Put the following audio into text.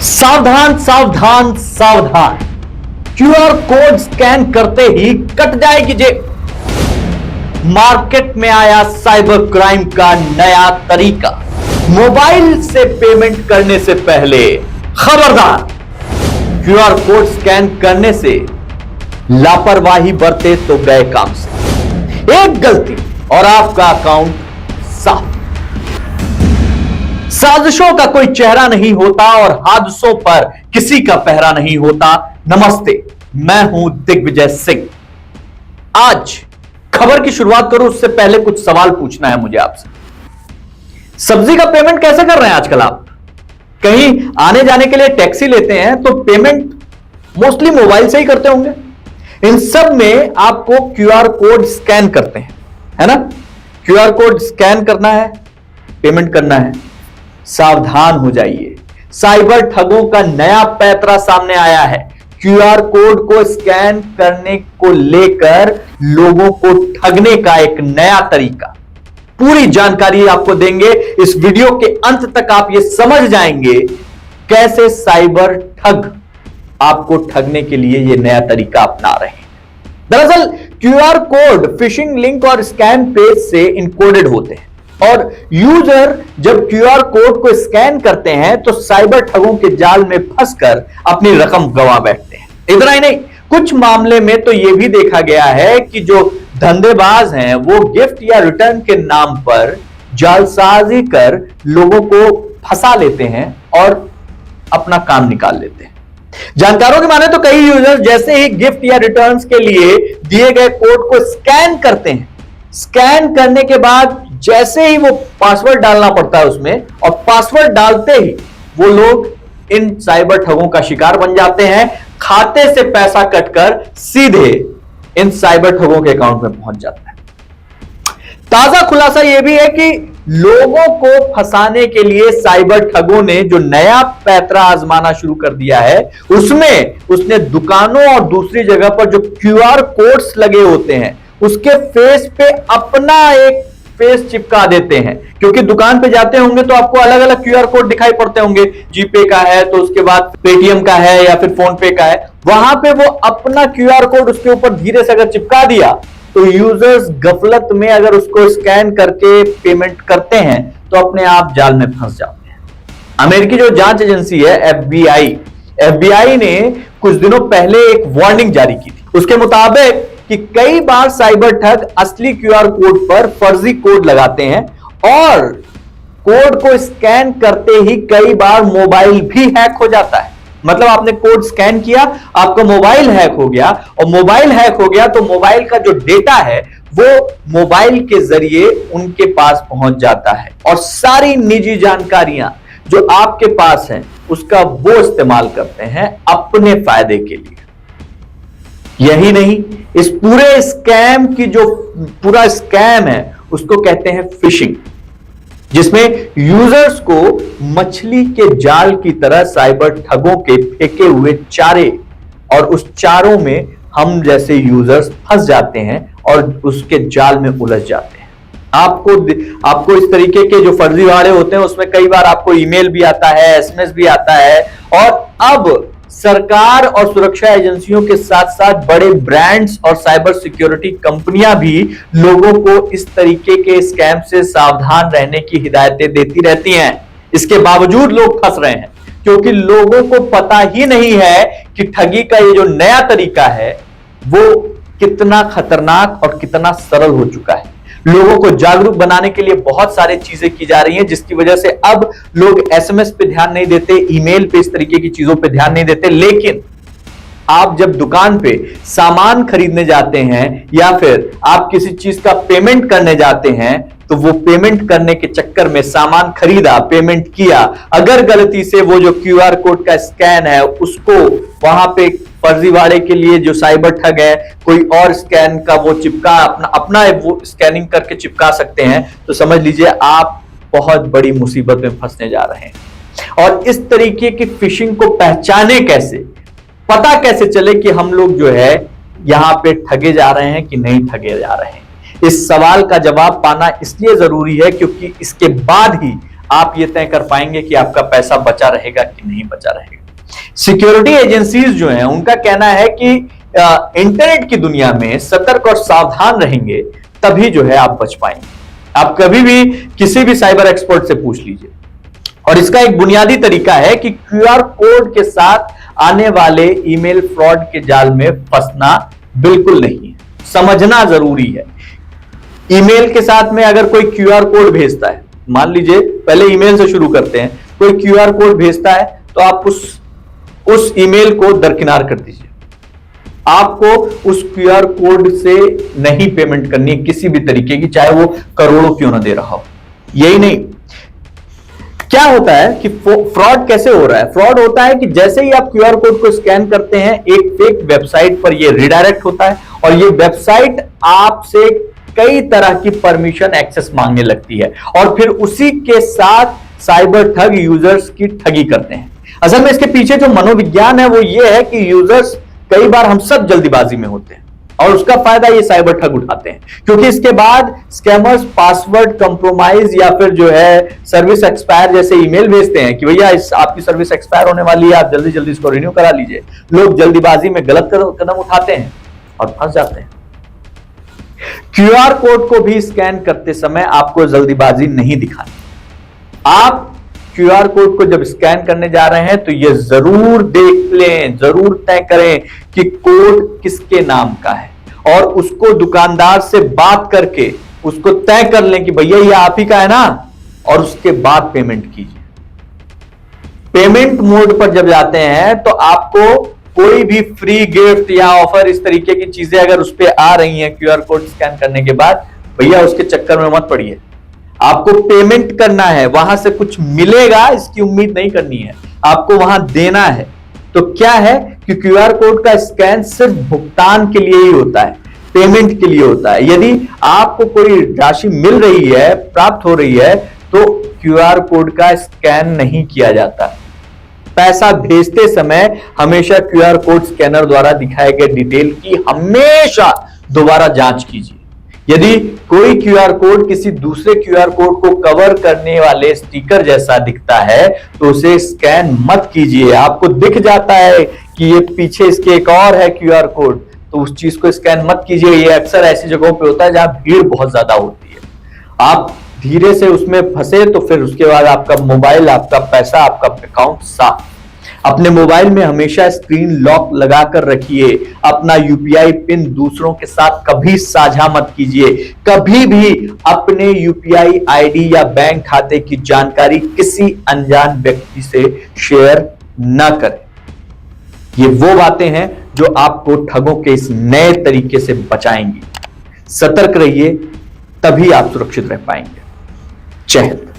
सावधान सावधान सावधान। क्यूआर कोड स्कैन करते ही कट जाएगी जेब। मार्केट में आया साइबर क्राइम का नया तरीका। मोबाइल से पेमेंट करने से पहले खबरदार, क्यूआर कोड स्कैन करने से लापरवाही बरते तो गए काम से। एक गलती और आपका अकाउंट साफ। साजिशों का कोई चेहरा नहीं होता और हादसों पर किसी का पहरा नहीं होता। नमस्ते, मैं हूं दिग्विजय सिंह। आज खबर की शुरुआत करूं उससे पहले कुछ सवाल पूछना है मुझे आपसे। सब्जी का पेमेंट कैसे कर रहे हैं आजकल आप? कहीं आने जाने के लिए टैक्सी लेते हैं तो पेमेंट मोस्टली मोबाइल से ही करते होंगे। इन सब में आपको क्यूआर कोड स्कैन करते हैं, है ना? क्यूआर कोड स्कैन करना है, पेमेंट करना है। सावधान हो जाइए, साइबर ठगों का नया पैंतरा सामने आया है। क्यूआर कोड को स्कैन करने को लेकर लोगों को ठगने का एक नया तरीका। पूरी जानकारी आपको देंगे। इस वीडियो के अंत तक आप ये समझ जाएंगे कैसे साइबर ठग आपको ठगने के लिए ये नया तरीका अपना रहे हैं। दरअसल क्यूआर कोड फिशिंग लिंक और स्कैम पेज से इनकोडेड होते हैं और यूजर जब क्यूआर कोड को स्कैन करते हैं तो साइबर ठगों के जाल में फंसकर अपनी रकम गंवा बैठते हैं। इतना ही नहीं, कुछ मामले में तो यह भी देखा गया है कि जो धंधेबाज हैं वो गिफ्ट या रिटर्न के नाम पर जालसाजी कर लोगों को फंसा लेते हैं और अपना काम निकाल लेते हैं। जानकारों की माने तो कई यूजर जैसे ही गिफ्ट या रिटर्न्स के लिए दिए गए कोड को स्कैन करते हैं, स्कैन करने के बाद जैसे ही वो पासवर्ड डालना पड़ता है उसमें, और पासवर्ड डालते ही वो लोग इन साइबर ठगों का शिकार बन जाते हैं। खाते से पैसा कटकर सीधे इन साइबर ठगों के अकाउंट में पहुंच जाता है। ताजा खुलासा यह भी है कि लोगों को फंसाने के लिए साइबर ठगों ने जो नया पैंतरा आजमाना शुरू कर दिया है, उसमें उसने दुकानों और दूसरी जगह पर जो क्यूआर कोड्स लगे होते हैं उसके फेस पे अपना एक फेस चिपका देते हैं। क्योंकि दुकान पे जाते होंगे तो आपको अलग अलग क्यूआर कोड दिखाई पड़ते होंगे। जीपे का है तो उसके बाद पेटीएम का है या फिर फोन पे का है। वहां पे वो अपना क्यूआर कोड उसके ऊपर धीरे से अगर चिपका दिया तो यूजर्स गफलत में अगर उसको स्कैन करके पेमेंट करते हैं तो अपने आप जाल में फंस जाते हैं। अमेरिकी जो जांच एजेंसी है एफबीआई ने कुछ दिनों पहले एक वार्निंग जारी की थी। उसके मुताबिक कि कई बार साइबर ठग असली क्यूआर कोड पर फर्जी कोड लगाते हैं और कोड को स्कैन करते ही कई बार मोबाइल भी हैक हो जाता है। मतलब आपने कोड स्कैन किया, आपका मोबाइल हैक हो गया, और मोबाइल हैक हो गया तो मोबाइल का जो डेटा है वो मोबाइल के जरिए उनके पास पहुंच जाता है और सारी निजी जानकारियां जो आपके पास हैं उसका वो इस्तेमाल करते हैं अपने फायदे के लिए। यही नहीं, इस पूरे स्कैम की जो पूरा स्कैम है उसको कहते हैं फिशिंग, जिसमें यूजर्स को मछली के जाल की तरह साइबर ठगों के फेंके हुए चारे और उस चारों में हम जैसे यूजर्स फंस जाते हैं और उसके जाल में उलझ जाते हैं। आपको इस तरीके के जो फर्जीवाड़े होते हैं उसमें कई बार आपको ईमेल भी आता है, एसएमएस भी आता है, और अब सरकार और सुरक्षा एजेंसियों के साथ साथ बड़े ब्रांड्स और साइबर सिक्योरिटी कंपनियां भी लोगों को इस तरीके के स्कैम से सावधान रहने की हिदायतें देती रहती हैं। इसके बावजूद लोग फंस रहे हैं क्योंकि लोगों को पता ही नहीं है कि ठगी का ये जो नया तरीका है वो कितना खतरनाक और कितना सरल हो चुका है। लोगों को जागरूक बनाने के लिए बहुत सारी चीजें की जा रही हैं, जिसकी वजह से अब लोग एसएमएस पे ध्यान नहीं देते, ईमेल पे, इस तरीके की चीजों पे ध्यान नहीं देते। लेकिन आप जब दुकान पे सामान खरीदने जाते हैं या फिर आप किसी चीज का पेमेंट करने जाते हैं तो वो पेमेंट करने के चक्कर में सामान खरीदा, पेमेंट किया, अगर गलती से वो जो क्यूआर कोड का स्कैन है उसको वहां पे फर्जीवाड़े के लिए जो साइबर ठग है कोई और स्कैन का वो चिपका अपना वो स्कैनिंग करके चिपका सकते हैं, तो समझ लीजिए आप बहुत बड़ी मुसीबत में फंसने जा रहे हैं। और इस तरीके की फिशिंग को पहचाने कैसे, पता कैसे चले कि हम लोग जो है यहां पे ठगे जा रहे हैं कि नहीं ठगे जा रहे हैं, इस सवाल का जवाब पाना इसलिए जरूरी है क्योंकि इसके बाद ही आप ये तय कर पाएंगे कि आपका पैसा बचा रहेगा कि नहीं बचा रहेगा। सिक्योरिटी एजेंसीज जो हैं उनका कहना है कि इंटरनेट की दुनिया में सतर्क और सावधान रहेंगे तभी जो है आप बच पाएंगे। आप कभी भी किसी भी साइबर एक्सपर्ट से पूछ लीजिए। और इसका एक बुनियादी तरीका है कि क्यूआर कोड के साथ आने वाले ईमेल फ्रॉड के जाल में फंसना बिल्कुल नहीं है, समझना जरूरी है। ईमेल के साथ में अगर कोई क्यूआर कोड भेजता है, मान लीजिए पहले ईमेल से शुरू करते हैं, कोई क्यूआर कोड भेजता है तो आप उस ईमेल को दरकिनार कर दीजिए। आपको उस क्यूआर कोड से नहीं पेमेंट करनी है किसी भी तरीके की, चाहे वो करोड़ों क्यों ना दे रहा हो। यही नहीं, क्या होता है कि फ्रॉड कैसे हो रहा है? फ्रॉड होता है कि जैसे ही आप क्यूआर कोड को स्कैन करते हैं एक फेक वेबसाइट पर ये रिडायरेक्ट होता है और ये वेबसाइट आपसे कई तरह की परमिशन एक्सेस मांगने लगती है और फिर उसी के साथ साइबर ठग यूजर्स की ठगी करते हैं। असल में इसके पीछे जो मनोविज्ञान है वो ये है कि यूजर्स, कई बार हम सब जल्दीबाजी में होते हैं और उसका फायदा ये साइबर ठग उठाते हैं, क्योंकि इसके बाद स्कैमर्स पासवर्ड कंप्रोमाइज या फिर जो है सर्विस एक्सपायर जैसे ईमेल भेजते हैं कि भैया आपकी सर्विस एक्सपायर होने वाली है, आप जल्दी जल्दी इसको रिन्यू करा लीजिए। लोग जल्दीबाजी में गलत कदम उठाते हैं और फंस जाते हैं। क्यूआर कोड को भी स्कैन करते समय आपको जल्दीबाजी नहीं दिखानी। आप क्यूआर कोड को जब स्कैन करने जा रहे हैं तो ये जरूर देख लें, जरूर तय करें कि कोड किसके नाम का है और उसको दुकानदार से बात करके उसको तय कर लें कि भैया ये आप ही का है ना, और उसके बाद पेमेंट कीजिए। पेमेंट मोड पर जब जाते हैं तो आपको कोई भी फ्री गिफ्ट या ऑफर इस तरीके की चीजें अगर उस पर आ रही हैं क्यूआर कोड स्कैन करने के बाद, भैया उसके चक्कर में मत पड़िए। आपको पेमेंट करना है, वहां से कुछ मिलेगा इसकी उम्मीद नहीं करनी है, आपको वहां देना है। तो क्या है कि क्यूआर कोड का स्कैन सिर्फ भुगतान के लिए ही होता है, पेमेंट के लिए होता है। यदि आपको कोई राशि मिल रही है, प्राप्त हो रही है, तो क्यूआर कोड का स्कैन नहीं किया जाता। पैसा भेजते समय हमेशा क्यूआर कोड स्कैनर द्वारा दिखाए गए डिटेल की हमेशा दोबारा जांच कीजिए। यदि कोई क्यूआर कोड किसी दूसरे क्यूआर कोड को कवर करने वाले स्टिकर जैसा दिखता है तो उसे स्कैन मत कीजिए। आपको दिख जाता है कि ये पीछे इसके एक और है क्यूआर कोड, तो उस चीज को स्कैन मत कीजिए। ये अक्सर ऐसी जगहों पे होता है जहां भीड़ बहुत ज्यादा होती है। आप धीरे से उसमें फंसे तो फिर उसके बाद आपका मोबाइल, आपका पैसा, आपका अकाउंट साफ। अपने मोबाइल में हमेशा स्क्रीन लॉक लगाकर रखिए। अपना यूपीआई पिन दूसरों के साथ कभी साझा मत कीजिए। कभी भी अपने यूपीआई आईडी या बैंक खाते की जानकारी किसी अनजान व्यक्ति से शेयर न करें। ये वो बातें हैं जो आपको ठगों के इस नए तरीके से बचाएंगी। सतर्क रहिए, तभी आप सुरक्षित रह पाएंगे। जय हिंद।